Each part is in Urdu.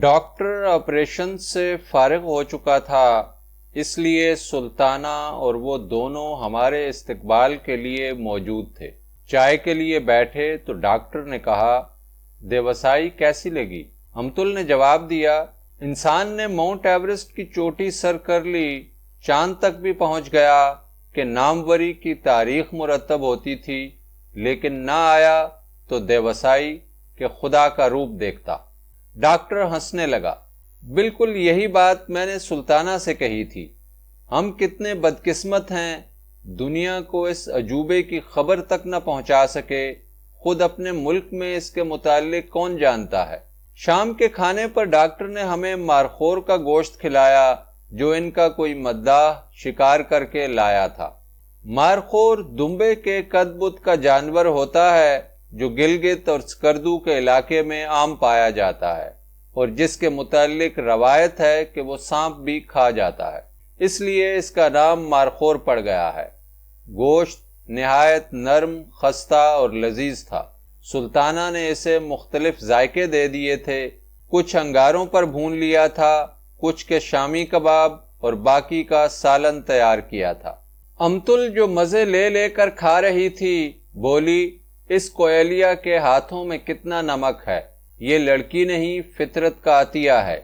ڈاکٹر آپریشن سے فارغ ہو چکا تھا، اس لیے سلطانہ اور وہ دونوں ہمارے استقبال کے لیے موجود تھے۔ چائے کے لیے بیٹھے تو ڈاکٹر نے کہا، دیوسائی کیسی لگی؟ امتل نے جواب دیا، انسان نے ماؤنٹ ایورسٹ کی چوٹی سر کر لی، چاند تک بھی پہنچ گیا کہ ناموری کی تاریخ مرتب ہوتی تھی، لیکن نہ آیا تو دیوسائی کہ خدا کا روپ دیکھتا۔ ڈاکٹر ہنسنے لگا، بالکل یہی بات میں نے سلطانہ سے کہی تھی۔ ہم کتنے بدقسمت ہیں، دنیا کو اس عجوبے کی خبر تک نہ پہنچا سکے، خود اپنے ملک میں اس کے متعلق کون جانتا ہے۔ شام کے کھانے پر ڈاکٹر نے ہمیں مارخور کا گوشت کھلایا جو ان کا کوئی مداح شکار کر کے لایا تھا۔ مارخور دمبے کے قد بد کا جانور ہوتا ہے جو گلگت اور سکردو کے علاقے میں عام پایا جاتا ہے اور جس کے متعلق روایت ہے کہ وہ سانپ بھی کھا جاتا ہے، اس لیے اس کا نام مارخور پڑ گیا ہے۔ گوشت نہایت نرم، خستہ اور لذیذ تھا۔ سلطانہ نے اسے مختلف ذائقے دے دیے تھے، کچھ انگاروں پر بھون لیا تھا، کچھ کے شامی کباب اور باقی کا سالن تیار کیا تھا۔ امتل جو مزے لے لے کر کھا رہی تھی بولی، اس کوئلیا کے ہاتھوں میں کتنا نمک ہے، یہ لڑکی نہیں فطرت کا عطیہ ہے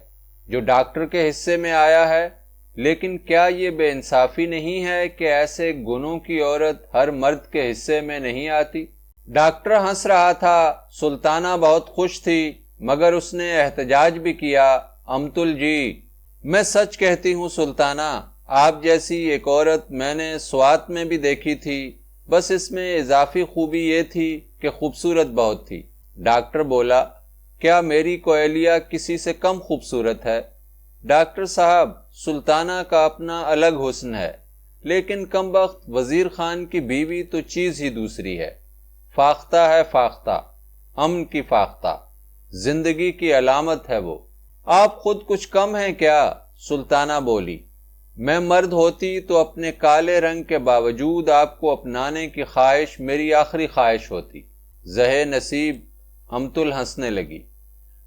جو ڈاکٹر کے حصے میں آیا ہے، لیکن کیا یہ بے انصافی نہیں ہے کہ ایسے گنوں کی عورت ہر مرد کے حصے میں نہیں آتی؟ ڈاکٹر ہنس رہا تھا، سلطانہ بہت خوش تھی، مگر اس نے احتجاج بھی کیا، امتل جی، میں سچ کہتی ہوں سلطانہ، آپ جیسی ایک عورت میں نے سوات میں بھی دیکھی تھی، بس اس میں اضافی خوبی یہ تھی کہ خوبصورت بہت تھی۔ ڈاکٹر بولا، کیا میری کوئلیا کسی سے کم خوبصورت ہے؟ ڈاکٹر صاحب، سلطانہ کا اپنا الگ حسن ہے، لیکن کمبخت وزیر خان کی بیوی تو چیز ہی دوسری ہے۔ فاختہ ہے فاختہ، امن کی فاختہ، زندگی کی علامت ہے وہ۔ آپ خود کچھ کم ہیں کیا؟ سلطانہ بولی، میں مرد ہوتی تو اپنے کالے رنگ کے باوجود آپ کو اپنانے کی خواہش میری آخری خواہش ہوتی۔ زہے نصیب، امتل ہنسنے لگی۔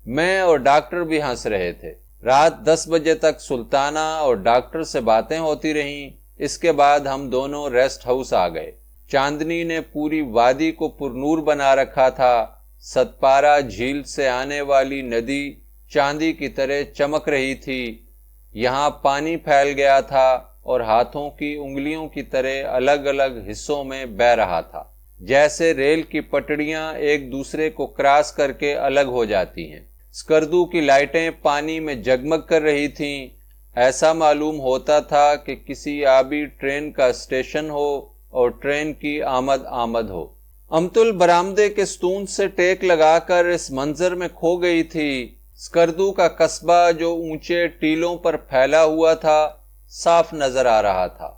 میں اور ڈاکٹر بھی ہنس رہے تھے۔ رات 10 بجے تک سلطانہ اور ڈاکٹر سے باتیں ہوتی رہیں، اس کے بعد ہم دونوں ریسٹ ہاؤس آ گئے۔ چاندنی نے پوری وادی کو پرنور بنا رکھا تھا، ستپارہ جھیل سے آنے والی ندی چاندی کی طرح چمک رہی تھی، یہاں پانی پھیل گیا تھا اور ہاتھوں کی انگلیوں کی طرح الگ الگ حصوں میں بہہ رہا تھا، جیسے ریل کی پٹڑیاں ایک دوسرے کو کراس کر کے الگ ہو جاتی ہیں۔ سکردو کی لائٹیں پانی میں جگمگ کر رہی تھیں، ایسا معلوم ہوتا تھا کہ کسی آبی ٹرین کا اسٹیشن ہو اور ٹرین کی آمد ہو۔ امتل برآمدے کے ستون سے ٹیک لگا کر اس منظر میں کھو گئی تھی۔ سکردو کا قصبہ جو اونچے ٹیلوں پر پھیلا ہوا تھا صاف نظر آ رہا تھا۔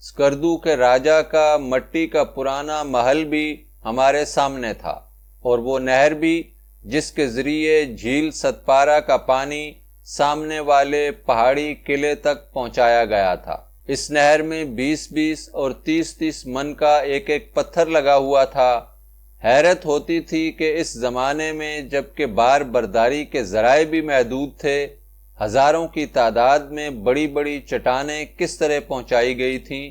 سکردو کے راجا کا مٹی کا پرانا محل بھی ہمارے سامنے تھا، اور وہ نہر بھی جس کے ذریعے جھیل ستپارہ کا پانی سامنے والے پہاڑی قلعے تک پہنچایا گیا تھا۔ اس نہر میں 20-20 اور 30-30 من کا ایک ایک پتھر لگا ہوا تھا۔ حیرت ہوتی تھی کہ اس زمانے میں جبکہ بار برداری کے ذرائع بھی محدود تھے، ہزاروں کی تعداد میں بڑی بڑی چٹانیں کس طرح پہنچائی گئی تھیں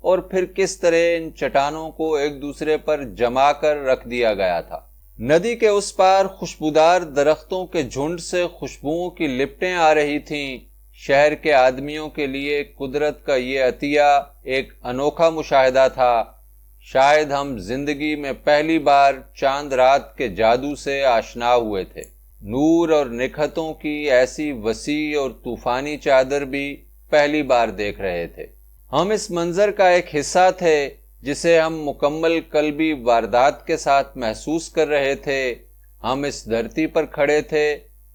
اور پھر کس طرح ان چٹانوں کو ایک دوسرے پر جما کر رکھ دیا گیا تھا۔ ندی کے اس پار خوشبودار درختوں کے جھنڈ سے خوشبوؤں کی لپٹیں آ رہی تھیں۔ شہر کے آدمیوں کے لیے قدرت کا یہ عطیہ ایک انوکھا مشاہدہ تھا۔ شاید ہم زندگی میں پہلی بار چاند رات کے جادو سے آشنا ہوئے تھے۔ نور اور نکھتوں کی ایسی وسیع اور طوفانی چادر بھی پہلی بار دیکھ رہے تھے۔ ہم اس منظر کا ایک حصہ تھے جسے ہم مکمل قلبی واردات کے ساتھ محسوس کر رہے تھے۔ ہم اس دھرتی پر کھڑے تھے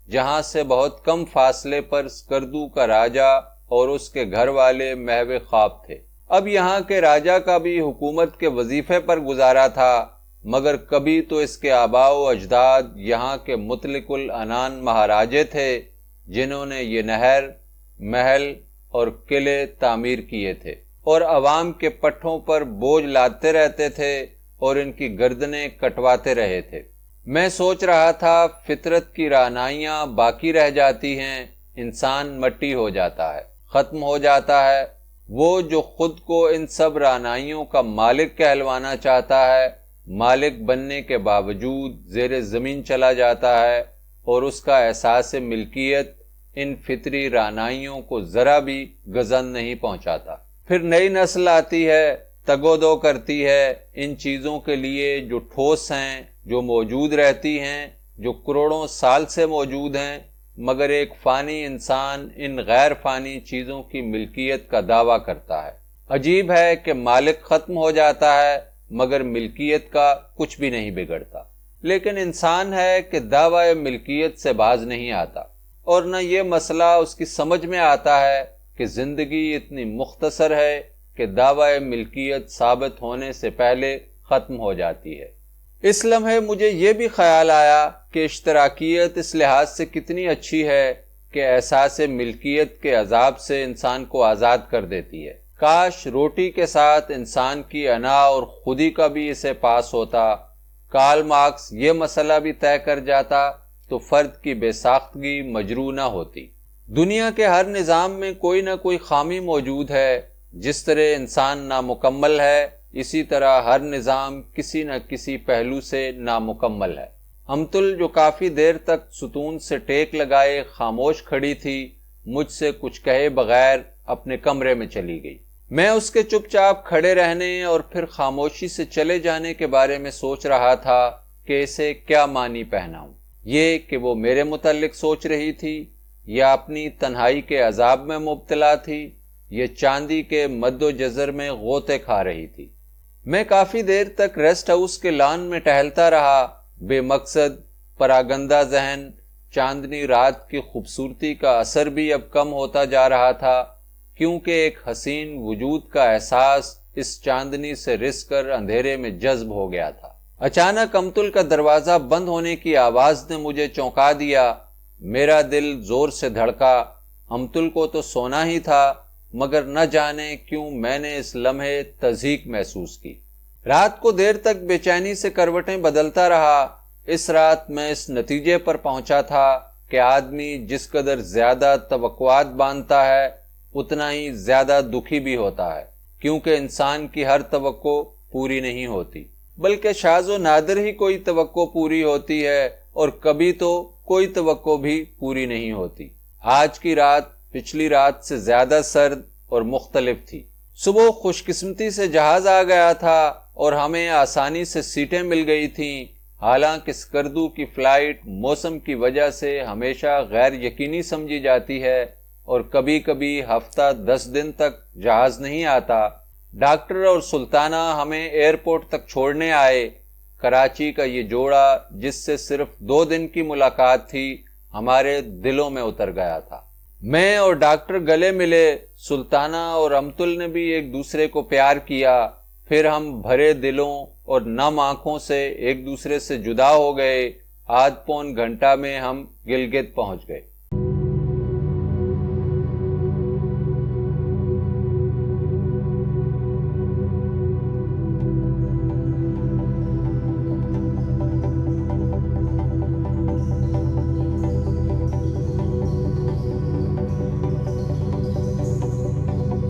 جہاں سے بہت کم فاصلے پر سکردو کا راجا اور اس کے گھر والے محو خواب تھے۔ اب یہاں کے راجا کا بھی حکومت کے وظیفے پر گزارا تھا، مگر کبھی تو اس کے آباء و اجداد یہاں کے مطلق العنان مہاراجے تھے جنہوں نے یہ نہر، محل اور قلعے تعمیر کیے تھے اور عوام کے پٹھوں پر بوجھ لادتے رہتے تھے اور ان کی گردنیں کٹواتے رہے تھے۔ میں سوچ رہا تھا فطرت کی رعنائیاں باقی رہ جاتی ہیں، انسان مٹی ہو جاتا ہے، ختم ہو جاتا ہے۔ وہ جو خود کو ان سب رعنائیوں کا مالک کہلوانا چاہتا ہے، مالک بننے کے باوجود زیر زمین چلا جاتا ہے، اور اس کا احساس ملکیت ان فطری رعنائیوں کو ذرا بھی گزن نہیں پہنچاتا۔ پھر نئی نسل آتی ہے، تگ و دو کرتی ہے ان چیزوں کے لیے جو ٹھوس ہیں، جو موجود رہتی ہیں، جو کروڑوں سال سے موجود ہیں، مگر ایک فانی انسان ان غیر فانی چیزوں کی ملکیت کا دعویٰ کرتا ہے۔ عجیب ہے کہ مالک ختم ہو جاتا ہے مگر ملکیت کا کچھ بھی نہیں بگڑتا، لیکن انسان ہے کہ دعوی ملکیت سے باز نہیں آتا، اور نہ یہ مسئلہ اس کی سمجھ میں آتا ہے کہ زندگی اتنی مختصر ہے کہ دعوی ملکیت ثابت ہونے سے پہلے ختم ہو جاتی ہے۔ اس لمحے مجھے یہ بھی خیال آیا کہ اشتراکیت اس لحاظ سے کتنی اچھی ہے کہ احساس ملکیت کے عذاب سے انسان کو آزاد کر دیتی ہے۔ کاش روٹی کے ساتھ انسان کی انا اور خودی کا بھی اسے پاس ہوتا۔ کارل مارکس یہ مسئلہ بھی طے کر جاتا تو فرد کی بے ساختگی مجروح نہ ہوتی۔ دنیا کے ہر نظام میں کوئی نہ کوئی خامی موجود ہے۔ جس طرح انسان نامکمل ہے، اسی طرح ہر نظام کسی نہ کسی پہلو سے نامکمل ہے۔ امتل جو کافی دیر تک ستون سے ٹیک لگائے خاموش کھڑی تھی، مجھ سے کچھ کہے بغیر اپنے کمرے میں چلی گئی۔ میں اس کے چپ چاپ کھڑے رہنے اور پھر خاموشی سے چلے جانے کے بارے میں سوچ رہا تھا کہ اسے کیا معنی پہناؤں۔ یہ کہ وہ میرے متعلق سوچ رہی تھی، یا اپنی تنہائی کے عذاب میں مبتلا تھی، یہ چاندی کے مد و جزر میں غوطے کھا رہی تھی۔ میں کافی دیر تک ریسٹ ہاؤس کے لان میں ٹہلتا رہا، بے مقصد، پراگندہ ذہن۔ چاندنی رات کی خوبصورتی کا اثر بھی اب کم ہوتا جا رہا تھا، کیونکہ ایک حسین وجود کا احساس اس چاندنی سے رس کر اندھیرے میں جذب ہو گیا تھا۔ اچانک امتل کا دروازہ بند ہونے کی آواز نے مجھے چونکا دیا۔ میرا دل زور سے دھڑکا۔ امتل کو تو سونا ہی تھا، مگر نہ جانے کیوں میں نے اس لمحے تضحیک محسوس کی۔ رات کو دیر تک بے چینی سے کروٹیں بدلتا رہا۔ اس رات میں اس نتیجے پر پہنچا تھا کہ آدمی جس قدر زیادہ توقعات باندھتا ہے اتنا ہی زیادہ دکھی بھی ہوتا ہے، کیونکہ انسان کی ہر توقع پوری نہیں ہوتی، بلکہ شاذ و نادر ہی کوئی توقع پوری ہوتی ہے، اور کبھی تو کوئی توقع بھی پوری نہیں ہوتی۔ آج کی رات پچھلی رات سے زیادہ سرد اور مختلف تھی۔ صبح خوش قسمتی سے جہاز آ گیا تھا اور ہمیں آسانی سے سیٹیں مل گئی تھیں، حالانکہ اسکردو کی فلائٹ موسم کی وجہ سے ہمیشہ غیر یقینی سمجھی جاتی ہے، اور کبھی کبھی ہفتہ 10 دن تک جہاز نہیں آتا۔ ڈاکٹر اور سلطانہ ہمیں ایئرپورٹ تک چھوڑنے آئے۔ کراچی کا یہ جوڑا جس سے صرف 2 دن کی ملاقات تھی، ہمارے دلوں میں اتر گیا تھا۔ میں اور ڈاکٹر گلے ملے، سلطانہ اور امتل نے بھی ایک دوسرے کو پیار کیا۔ پھر ہم بھرے دلوں اور نم آنکھوں سے ایک دوسرے سے جدا ہو گئے۔ آدھ پون گھنٹہ میں ہم گلگت پہنچ گئے۔